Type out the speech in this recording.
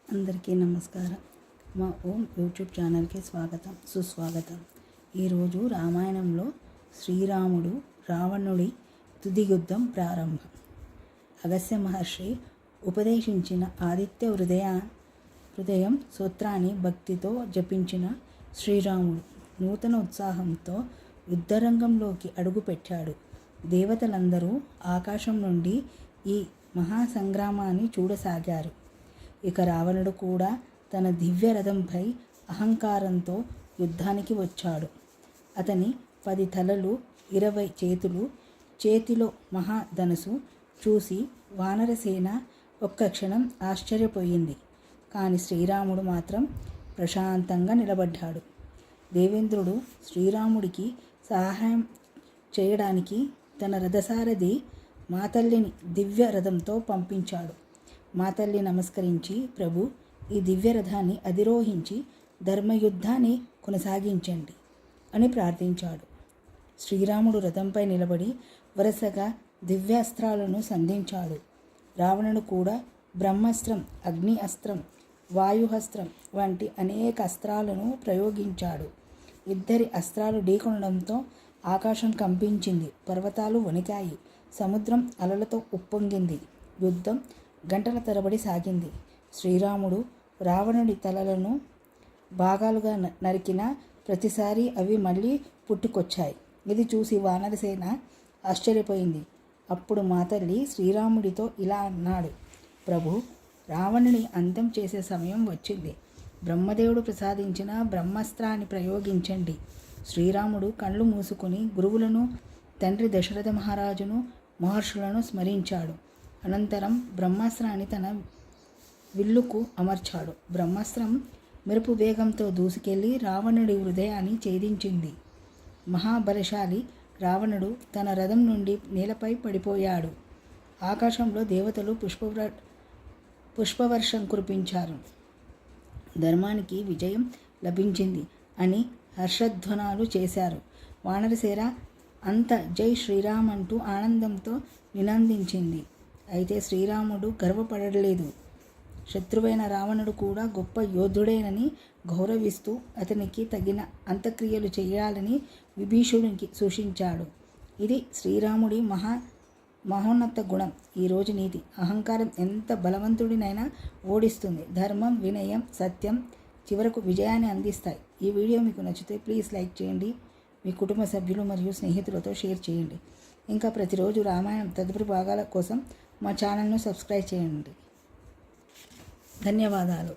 అందరికీ నమస్కారం. మా ఓం యూట్యూబ్ ఛానల్కి స్వాగతం, సుస్వాగతం. ఈరోజు రామాయణంలో శ్రీరాముడు రావణుడి తుది యుద్ధం ప్రారంభం. అగస్త్య మహర్షి ఉపదేశించిన ఆదిత్య హృదయం సూత్రాన్ని భక్తితో జపించిన శ్రీరాముడు నూతన ఉత్సాహంతో యుద్ధరంగంలోకి అడుగుపెట్టాడు. దేవతలందరూ ఆకాశం నుండి ఈ మహాసంగ్రామాన్ని చూడసాగారు. ఇక రావణుడు కూడా తన దివ్య రథంపై అహంకారంతో యుద్ధానికి వచ్చాడు. అతని 10 తలలు 20 చేతులు, చేతిలో మహాధనుసు చూసి వానరసేన ఒక్క క్షణం ఆశ్చర్యపోయింది. కానీ శ్రీరాముడు మాత్రం ప్రశాంతంగా నిలబడ్డాడు. దేవేంద్రుడు శ్రీరాముడికి సహాయం చేయడానికి తన రథసారథి మాతల్లిని దివ్య రథంతో పంపించాడు. మాతల్లి నమస్కరించి, ప్రభు, ఈ దివ్య రథాన్ని అధిరోహించి ధర్మయుద్ధాన్ని కొనసాగించండి అని ప్రార్థించాడు. శ్రీరాముడు రథంపై నిలబడి వరుసగా దివ్యాస్త్రాలను సంధించాడు. రావణుడు కూడా బ్రహ్మాస్త్రం, అగ్ని అస్త్రం, వాయుహస్త్రం వంటి అనేక అస్త్రాలను ప్రయోగించాడు. ఇద్దరి అస్త్రాలు ఢీకొనడంతో ఆకాశం కంపించింది, పర్వతాలు వణికాయి, సముద్రం అలలతో ఉప్పొంగింది. యుద్ధం గంటల తరబడి సాగింది. శ్రీరాముడు రావణుడి తలలను భాగాలుగా నరికిన ప్రతిసారి అవి మళ్ళీ పుట్టుకొచ్చాయి. ఇది చూసి వానరసేన ఆశ్చర్యపోయింది. అప్పుడు మాతల్లి శ్రీరాముడితో ఇలా అన్నాడు, ప్రభు, రావణుని అంతం చేసే సమయం వచ్చింది. బ్రహ్మదేవుడు ప్రసాదించిన బ్రహ్మాస్త్రాన్ని ప్రయోగించండి. శ్రీరాముడు కళ్ళు మూసుకొని గురువులను, తండ్రి దశరథ మహారాజును, మహర్షులను స్మరించాడు. అనంతరం బ్రహ్మాస్త్రాన్ని తన విల్లుకు అమర్చాడు. బ్రహ్మాస్త్రం మెరుపు వేగంతో దూసుకెళ్లి రావణుడి హృదయాన్ని ఛేదించింది. మహాబలశాలి రావణుడు తన రథం నుండి నేలపై పడిపోయాడు. ఆకాశంలో దేవతలు పుష్పవర్షం కురిపించారు. ధర్మానికి విజయం లభించింది అని హర్షధ్వానాలు చేశారు. వానరసేన అంత జై శ్రీరామ్ అంటూ ఆనందంతో నినందించింది. అయితే శ్రీరాముడు గర్వపడలేదు. శత్రువైన రావణుడు కూడా గొప్ప యోధుడేనని గౌరవిస్తూ అతనికి తగిన అంత్యక్రియలు చేయాలని విభీషణుడికి సూచించాడు. ఇది శ్రీరాముడి మహోన్నత గుణం. ఈరోజు నీతి. అహంకారం ఎంత బలవంతుడినైనా ఓడిస్తుంది. ధర్మం, వినయం, సత్యం చివరకు విజయాన్ని అందిస్తాయి. ఈ వీడియో మీకు నచ్చితే ప్లీజ్ లైక్ చేయండి. మీ కుటుంబ సభ్యులు మరియు స్నేహితులతో షేర్ చేయండి. ఇంకా ప్రతిరోజు రామాయణం తదుపరి భాగాల కోసం మా ఛానల్ను సబ్స్క్రైబ్ చేయండి. ధన్యవాదాలు.